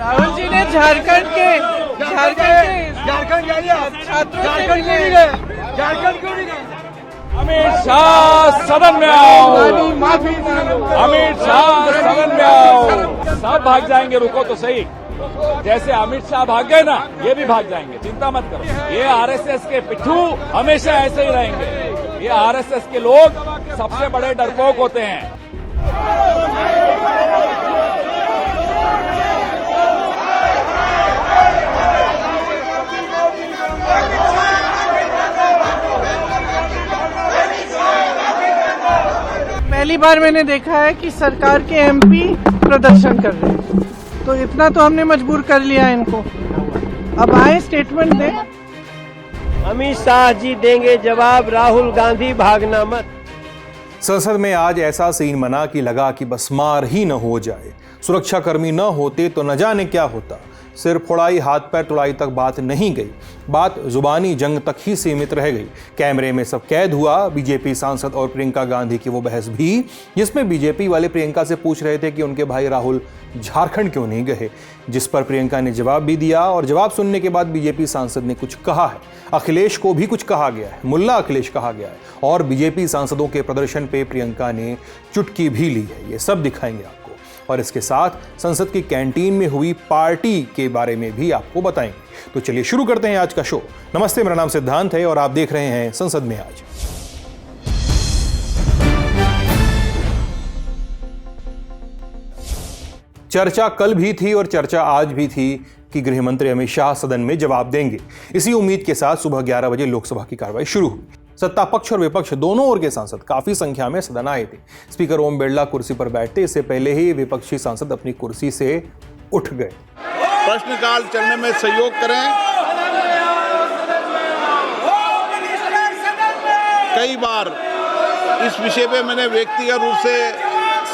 राहुल जी ने झारखंड जाइए आप, झारखंड क्यों नहीं गए? झारखंड क्यों नहीं गए? अमित शाह सदन में आओ, अमित शाह सदन में आओ। सब भाग जाएंगे, रुको तो सही। जैसे अमित शाह भाग गए ना, ये भी भाग जाएंगे, चिंता मत करो। ये आरएसएस के पिट्ठू हमेशा ऐसे ही रहेंगे। ये आरएसएस के लोग सबसे बड़े डरपोक होते हैं। पहली बार मैंने देखा है कि सरकार के एमपी प्रदर्शन कर रहे हैं, तो इतना तो हमने मजबूर कर लिया है इनको। अब आए स्टेटमेंट दें। अमित शाह जी देंगे जवाब, राहुल गांधी भागना मत। संसद में आज ऐसा सीन बना कि लगा कि बस मार ही न हो जाए। सुरक्षाकर्मी न होते तो न जाने क्या होता। सिर फोड़ाई, हाथ पैर तोड़ाई तक बात नहीं गई, बात जुबानी जंग तक ही सीमित रह गई। कैमरे में सब कैद हुआ। बीजेपी सांसद और प्रियंका गांधी की वो बहस भी, जिसमें बीजेपी वाले प्रियंका से पूछ रहे थे कि उनके भाई राहुल झारखंड क्यों नहीं गए, जिस पर प्रियंका ने जवाब भी दिया। और जवाब सुनने के बाद बीजेपी सांसद ने कुछ कहा है। अखिलेश को भी कुछ कहा गया है, मुल्ला अखिलेश कहा गया है। और बीजेपी सांसदों के प्रदर्शन पे प्रियंका ने चुटकी भी ली है। ये सब दिखाएंगे आपको, और इसके साथ संसद की कैंटीन में हुई पार्टी के बारे में भी आपको बताएंगे। तो चलिए शुरू करते हैं आज का शो। नमस्ते, मेरा नाम सिद्धांत है और आप देख रहे हैं संसद में आज। चर्चा कल भी थी और चर्चा आज भी थी कि गृह मंत्री अमित शाह सदन में जवाब देंगे। इसी उम्मीद के साथ सुबह 11 बजे लोकसभा की कार्रवाई शुरू हुई। सत्ता पक्ष और विपक्ष दोनों ओर के सांसद काफी संख्या में सदन आए थे। स्पीकर ओम बिरला कुर्सी पर बैठते इससे पहले ही विपक्षी सांसद अपनी कुर्सी से उठ गए। प्रश्नकाल चलने में सहयोग करें। कई बार इस विषय पे मैंने व्यक्तिगत रूप से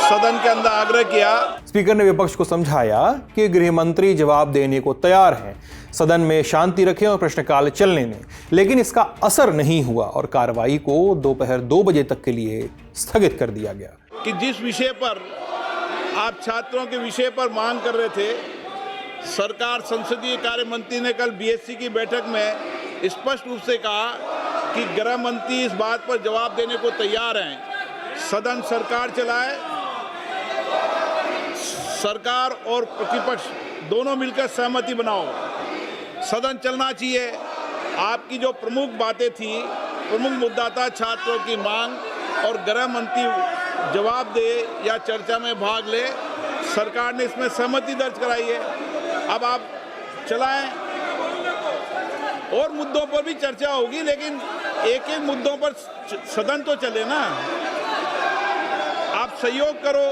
सदन के अंदर आग्रह किया। स्पीकर ने विपक्ष को समझाया कि गृह मंत्री जवाब देने को तैयार हैं, सदन में शांति रखें और प्रश्नकाल चलने दें। लेकिन इसका असर नहीं हुआ और कार्रवाई को दोपहर 2 बजे तक के लिए स्थगित कर दिया गया। कि जिस विषय पर आप छात्रों के विषय पर मांग कर रहे थे, सरकार संसदीय कार्य मंत्री ने कल बीएससी की बैठक में स्पष्ट रूप से कहा कि गृह मंत्री इस बात पर जवाब देने को तैयार हैं। सदन सरकार चलाए, सरकार और प्रतिपक्ष दोनों मिलकर सहमति बनाओ, सदन चलना चाहिए। आपकी जो प्रमुख बातें थी, प्रमुख मुद्दा था छात्रों की मांग, और गृह मंत्री जवाब दे या चर्चा में भाग ले। सरकार ने इसमें सहमति दर्ज कराई है। अब आप चलाएं, और मुद्दों पर भी चर्चा होगी, लेकिन एक एक मुद्दों पर सदन तो चले ना। आप सहयोग करो।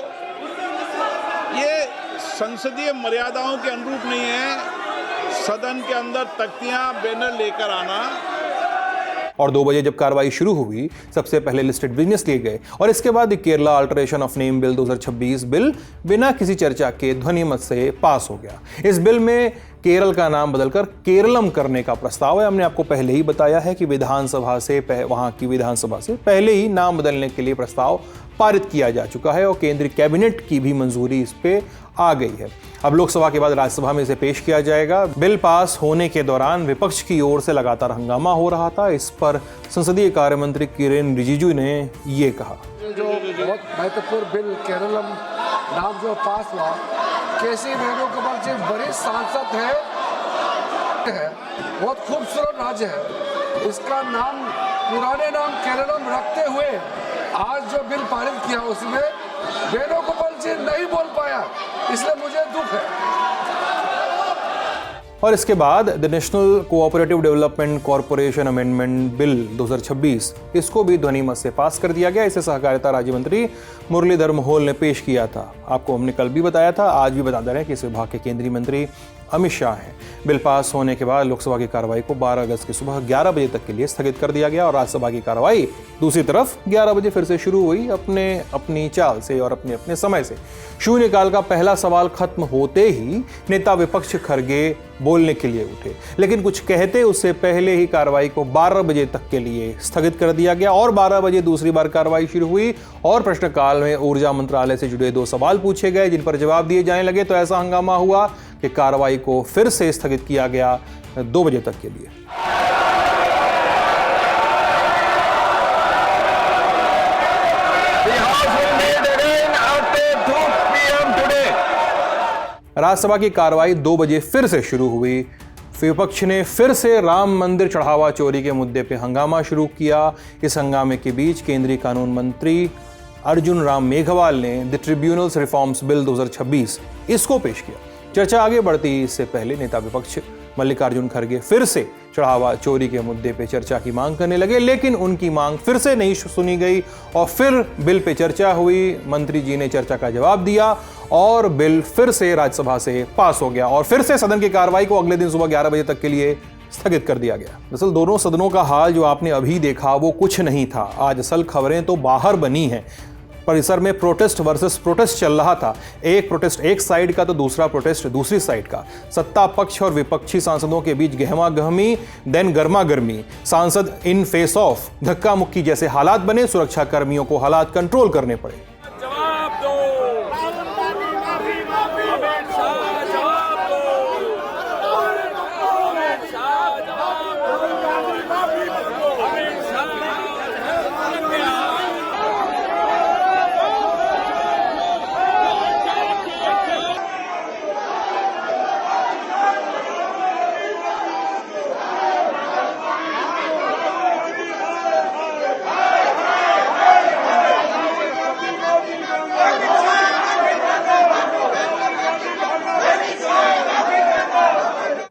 ये संसदीय मर्यादाओं के अनुरूप नहीं है सदन के अंदर तख्तियां बैनर लेकर आना। और 2 बजे जब कार्रवाई शुरू हुई, सबसे पहले लिस्टेड बिजनेस लिए गए और इसके बाद Kerala alteration of name bill 2026 bill बिना किसी चर्चा के ध्वनिमत से पास हो गया। इस बिल में केरल का नाम बदलकर केरलम करने का प्रस्ताव है। हमने आपको पहले ही बताया है कि वहां की विधानसभा से पहले ही नाम बदलने के लिए प्रस्ताव पारित किया जा चुका है और केंद्रीय कैबिनेट की भी मंजूरी इस पे आ गई है। अब लोकसभा के बाद राज्यसभा में इसे पेश किया जाएगा। बिल पास होने के दौरान विपक्ष की ओर से लगातार हंगामा हो रहा था। इस पर संसदीय कार्य मंत्री किरेन रिजिजू ने ये कहा, जो बहुत महत्वपूर्ण बिल केरलम नाम जो पास हुआ, केसी वेणुगोपाल जी बड़े सांसद है, बहुत खूबसूरत राज्य है। इसका नाम पुराने नाम केरलम रखते हुए आज जो बिल पारित किया उसमें वेणुगोपाल जी नहीं बोल पाया, इसलिए मुझे दुख है। और इसके बाद the national cooperative development corporation amendment bill 2026 इसको भी ध्वनिमत से पास कर दिया गया। इसे सहकारिता राज्य मंत्री मुरलीधर मोहोल ने पेश किया था। आपको हमने कल भी बताया था, आज भी बता दे रहे हैं कि इस विभाग के केंद्रीय मंत्री अमित शाह हैं। बिल पास होने के बाद लोकसभा की कार्रवाई को 12 अगस्त की सुबह 11 बजे तक के लिए स्थगित कर दिया गया और राज्यसभा की कार्रवाई दूसरी तरफ 11 बजे फिर से शुरू हुई, अपनी चाल से और अपने समय से। शून्यकाल का पहला सवाल खत्म होते ही नेता विपक्ष खड़गे बोलने के लिए उठे, लेकिन कुछ कहते उससे पहले ही कार्रवाई को 12 बजे तक के लिए स्थगित कर दिया गया और 12 बजे दूसरी बार कार्रवाई शुरू हुई और प्रश्नकाल में ऊर्जा मंत्रालय से जुड़े 2 सवाल पूछे गए जिन पर जवाब दिए जाने लगे, तो ऐसा हंगामा हुआ कि कार्रवाई को फिर से स्थगित किया गया 2 बजे तक के लिए। राज्यसभा की कार्रवाई 2 बजे फिर से शुरू हुई। विपक्ष ने फिर से राम मंदिर चढ़ावा चोरी के मुद्दे पे हंगामा शुरू किया। इस हंगामे के बीच केंद्रीय कानून मंत्री अर्जुन राम मेघवाल ने द ट्रिब्यूनल्स रिफॉर्म्स बिल 2026 इसको पेश किया। चर्चा आगे बढ़ती इससे पहले नेता विपक्ष मल्लिकार्जुन खड़गे फिर से चढ़ावा चोरी के मुद्दे पे चर्चा की मांग करने लगे, लेकिन उनकी मांग फिर से नहीं सुनी गई और फिर बिल पे चर्चा हुई। मंत्री जी ने चर्चा का जवाब दिया और बिल फिर से राज्यसभा से पास हो गया और फिर से सदन की कार्रवाई को अगले दिन सुबह 11 बजे तक के लिए स्थगित कर दिया गया। दरअसल दोनों सदनों का हाल जो आपने अभी देखा वो कुछ नहीं था। आज असल खबरें तो बाहर बनी हैं। परिसर में प्रोटेस्ट वर्सेस प्रोटेस्ट चल रहा था। एक प्रोटेस्ट एक साइड का तो दूसरा प्रोटेस्ट दूसरी साइड का। सत्ता पक्ष और विपक्षी सांसदों के बीच गहमा गहमी, देन गर्मा गर्मी, सांसद इन फेस ऑफ, धक्का मुक्की जैसे हालात बने। सुरक्षा कर्मियों को हालात कंट्रोल करने पड़े। जवाब दो,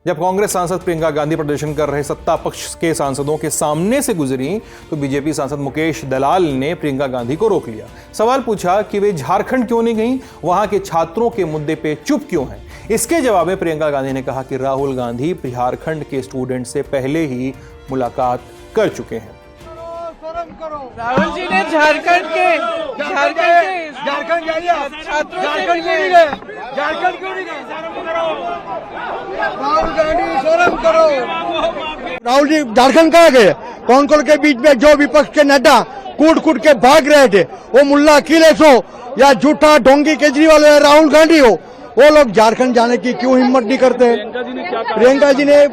जब कांग्रेस सांसद प्रियंका गांधी प्रदर्शन कर रहे सत्ता पक्ष के सांसदों के सामने से गुजरी तो बीजेपी सांसद मुकेश दलाल ने प्रियंका गांधी को रोक लिया। सवाल पूछा कि वे झारखंड क्यों नहीं गईं, वहां के छात्रों के मुद्दे पे चुप क्यों हैं। इसके जवाब में प्रियंका गांधी ने कहा कि राहुल गांधी झारखंड के स्टूडेंट से पहले ही मुलाकात कर चुके हैं। राहुल जी ने झारखंड के छात्रों से मिले। झारखंड क्यों नहीं गए? राहुल गांधी शर्म करो। राहुल जी झारखंड कहाँ गए? कौन के बीच में जो विपक्ष के नड्डा कूट के भाग रहे थे, वो मुल्ला अखिलेश हो या झूठा ढोंगी केजरीवाल हो, राहुल गांधी हो, वो लोग झारखंड जाने की क्यों हिम्मत नहीं करते? प्रियंका जी ने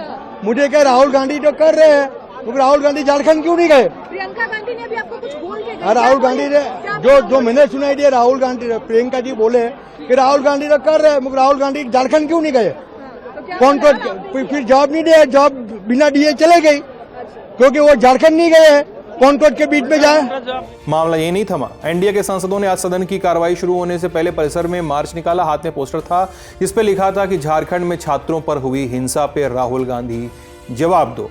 मुझे कहा राहुल गांधी जो कर रहे हैं, तो राहुल गांधी झारखंड क्यों नहीं गए? प्रियंका गांधी ने भी आपको कुछ बोल के राहुल गांधी ने जो मैंने सुनाई दिया, राहुल गांधी प्रियंका जी बोले कि राहुल गांधी तो कर रहे हैं, राहुल गांधी झारखंड क्यों नहीं गए? कौन फिर जॉब नहीं दिया, जॉब बिना दिए चले गई क्योंकि वो झारखंड नहीं गए हैं। कौन के बीच में जाए? मामला ये नहीं थमा। एनडीए के सांसदों ने आज सदन की कार्रवाई शुरू होने से पहले परिसर में मार्च निकाला। हाथ में पोस्टर था जिस पे लिखा था कि झारखंड में छात्रों पर हुई हिंसा पे राहुल गांधी जवाब दो।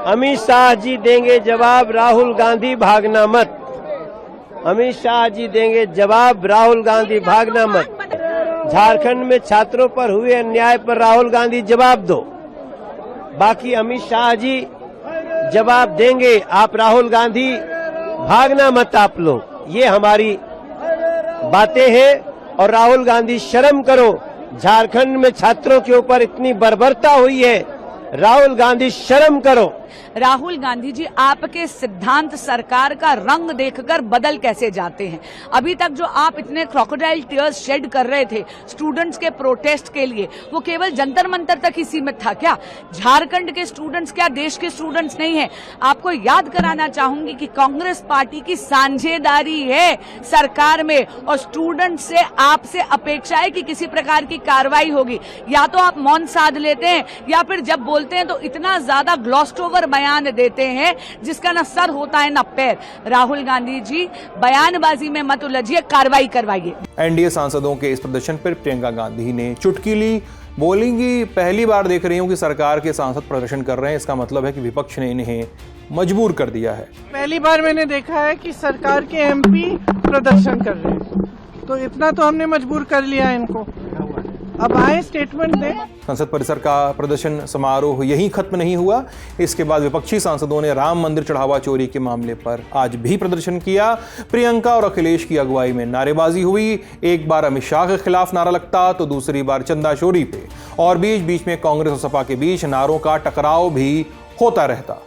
अमित शाह जी देंगे जवाब, राहुल गांधी भागना मत। अमित शाह जी देंगे जवाब, राहुल गांधी भागना मत। झारखंड में छात्रों पर हुए अन्याय पर राहुल गांधी जवाब दो। बाकी अमित शाह जी जवाब देंगे, आप राहुल गांधी भागना मत। आप लोग, ये हमारी बातें हैं और राहुल गांधी शर्म करो। झारखंड में छात्रों के ऊपर इतनी बर्बरता हुई है, राहुल गांधी शर्म करो। राहुल गांधी जी, आपके सिद्धांत सरकार का रंग देखकर बदल कैसे जाते हैं? अभी तक जो आप इतने क्रोकोडाइल टीयर्स शेड कर रहे थे स्टूडेंट्स के प्रोटेस्ट के लिए, वो केवल जंतर मंतर तक ही सीमित था क्या? झारखंड के स्टूडेंट्स क्या देश के स्टूडेंट्स नहीं है? आपको याद कराना चाहूंगी कि कांग्रेस पार्टी की साझेदारी है सरकार में और स्टूडेंट से आपसे अपेक्षा है कि किसी प्रकार की कार्रवाई होगी। या तो आप मौन साध लेते हैं या फिर जब बोलते हैं तो इतना ज्यादा ग्लॉस्ड ओवर बयान देते हैं जिसका न सर होता है न पैर। राहुल गांधी जी, बयानबाजी में मत उलझिए, कार्रवाई करवाइए। एनडीए सांसदों के इस प्रदर्शन पर प्रियंका गांधी ने चुटकी ली। बोलेंगी, पहली बार देख रही हूं कि सरकार के सांसद प्रदर्शन कर रहे हैं, इसका मतलब है कि विपक्ष ने इन्हें मजबूर कर दिया है। पहली बार मैंने देखा है कि सरकार के एमपी प्रदर्शन कर रहे हैं, तो इतना तो हमने मजबूर कर लिया इनको। अब आए स्टेटमेंट दें। संसद परिसर का प्रदर्शन समारोह यहीं खत्म नहीं हुआ। इसके बाद विपक्षी सांसदों ने राम मंदिर चढ़ावा चोरी के मामले पर आज भी प्रदर्शन किया। प्रियंका और अखिलेश की अगुवाई में नारेबाजी हुई। एक बार अमित शाह के खिलाफ नारा लगता तो दूसरी बार चंदा चोरी पे, और बीच बीच में कांग्रेस और सपा के बीच नारों का टकराव भी होता रहता।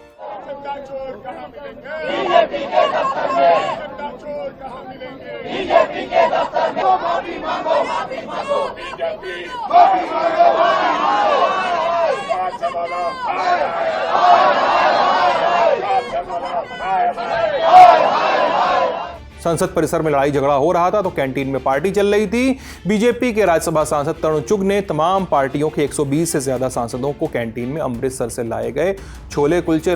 संसद परिसर में लड़ाई झगड़ा हो रहा था तो कैंटीन में पार्टी चल रही थी। बीजेपी के राज्यसभा सांसद तरुण चुग ने तमाम पार्टियों के 120 से ज्यादा सांसदों को कैंटीन में अमृतसर से लाए गए छोले कुलचे,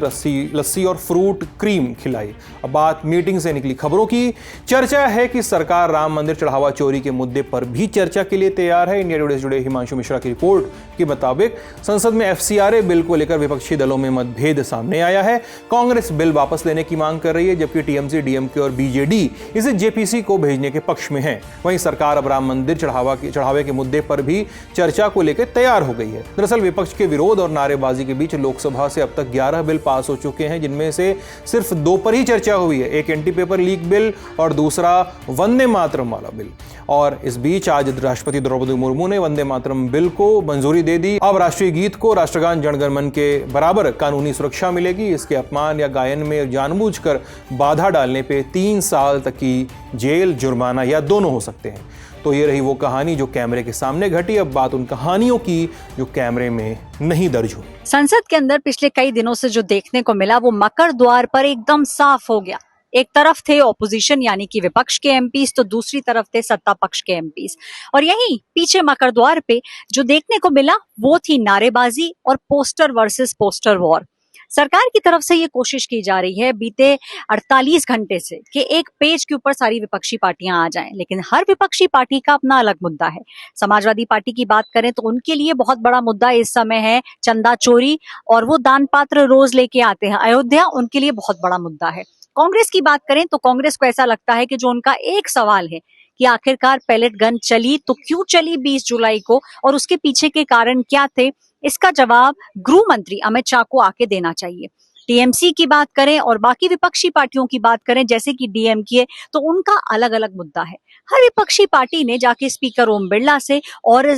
लस्सी और फ्रूट क्रीम खिलाई। अब बात मीटिंग से निकली खबरों की। चर्चा है कि सरकार राम मंदिर चढ़ावा चोरी के मुद्दे पर भी चर्चा के लिए तैयार है। इंडिया टुडे से जुड़े हिमांशु मिश्रा की रिपोर्ट के मुताबिक संसद में FCRA बिल को लेकर विपक्षी दलों में मतभेद सामने आया है। कांग्रेस बिल वापस लेने की मांग कर रही है, जबकि TMC, DMK और BJD इसे JPC को भेजने के पक्ष में है। वहीं सरकार अब राम मंदिर चढ़ावे के मुद्दे पर भी चर्चा को लेकर तैयार हो गई है। दरअसल विपक्ष के विरोध और नारेबाजी के बीच लोकसभा से अब तक 11 बिल पास हो चुके हैं, जिनमें से सिर्फ 2 पर ही चर्चा हुई है। एक एंटी पेपर लीक बिल और दूसरा वंदे मातरम वाला बिल। और इस बीच आज राष्ट्रपति द्रौपदी मुर्मू ने वंदे मातरम बिल को मंजूरी दे दी। अब राष्ट्रीय गीत को राष्ट्रगान जन गण मन के बराबर कानूनी सुरक्षा मिलेगी। इसके अपमान या गायन में जानबूझकर बाधा डालने पे 3 साल तक की जेल, जुर्माना या दोनों हो सकते हैं। तो ये रही वो कहानी जो कैमरे के सामने घटी। अब बात उन कहानियों की जो कैमरे में नहीं दर्ज हुई। संसद के अंदर पिछले कई दिनों से जो देखने को मिला वो मकर द्वार पर एकदम साफ हो गया। एक तरफ थे ऑपोजिशन यानी कि विपक्ष के एमपीज, तो दूसरी तरफ थे सत्ता पक्ष के एमपीज। और यहीं पीछे मकर द्वार पे जो देखने को मिला वो थी नारेबाजी और पोस्टर वर्सेस पोस्टर वॉर। सरकार की तरफ से ये कोशिश की जा रही है बीते 48 घंटे से कि एक पेज के ऊपर सारी विपक्षी पार्टियां आ जाएं, लेकिन हर विपक्षी पार्टी का अपना अलग मुद्दा है। समाजवादी पार्टी की बात करें तो उनके लिए बहुत बड़ा मुद्दा इस समय है चंदा चोरी, और वो दान पात्र रोज लेके आते हैं अयोध्या, उनके लिए बहुत बड़ा मुद्दा है। कांग्रेस की बात करें तो कांग्रेस को ऐसा लगता है कि जो उनका एक सवाल है कि आखिरकार पैलेट गन चली तो क्यों चली 20 जुलाई को और उसके पीछे के कारण क्या थे, इसका जवाब गृह मंत्री अमित शाह को आके देना चाहिए। टीएमसी की बात करें और बाकी विपक्षी पार्टियों की बात करें जैसे कि डीएमके, तो उनका अलग अलग मुद्दा है। हर विपक्षी पार्टी ने जाके स्पीकर ओम बिरला से और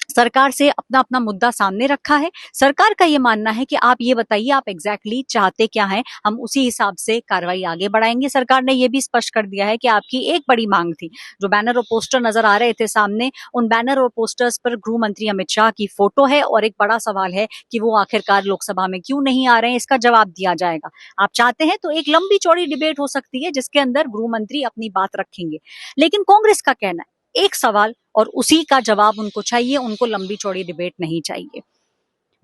सरकार से अपना अपना मुद्दा सामने रखा है। सरकार का ये मानना है कि आप ये बताइए आप एग्जैक्टली चाहते क्या हैं, हम उसी हिसाब से कार्रवाई आगे बढ़ाएंगे। सरकार ने ये भी स्पष्ट कर दिया है कि आपकी एक बड़ी मांग थी, जो बैनर और पोस्टर नजर आ रहे थे सामने, उन बैनर और पोस्टर्स पर गृह मंत्री अमित शाह की फोटो है और एक बड़ा सवाल है कि वो आखिरकार लोकसभा में क्यों नहीं आ रहे हैं, इसका जवाब दिया जाएगा। आप चाहते हैं तो एक लंबी चौड़ी डिबेट हो सकती है जिसके अंदर गृह मंत्री अपनी बात रखेंगे, लेकिन कांग्रेस का कहना है एक सवाल और उसी का जवाब उनको चाहिए, उनको लंबी चौड़ी डिबेट नहीं चाहिए।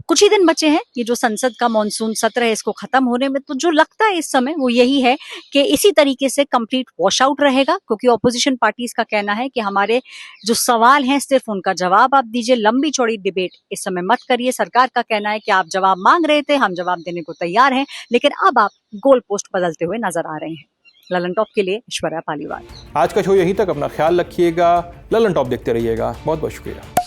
कुछ ही दिन बचे हैं, ये जो संसद का मॉनसून सत्र है इसको खत्म होने में, तो जो लगता है इस समय वो यही है कि इसी तरीके से कंप्लीट वॉश आउट रहेगा, क्योंकि ऑपोजिशन पार्टीज का कहना है कि हमारे जो सवाल हैं सिर्फ उनका जवाब आप दीजिए, लंबी चौड़ी डिबेट इस समय मत करिए। सरकार का कहना है कि आप जवाब मांग रहे थे, हम जवाब देने को तैयार हैं, लेकिन अब आप गोल पोस्ट बदलते हुए नजर आ रहे हैं। ललन टॉप के लिए ऐश्वर्या पालीवाल। आज का शो यहीं तक, अपना ख्याल रखिएगा, ललन टॉप देखते रहिएगा। बहुत बहुत शुक्रिया।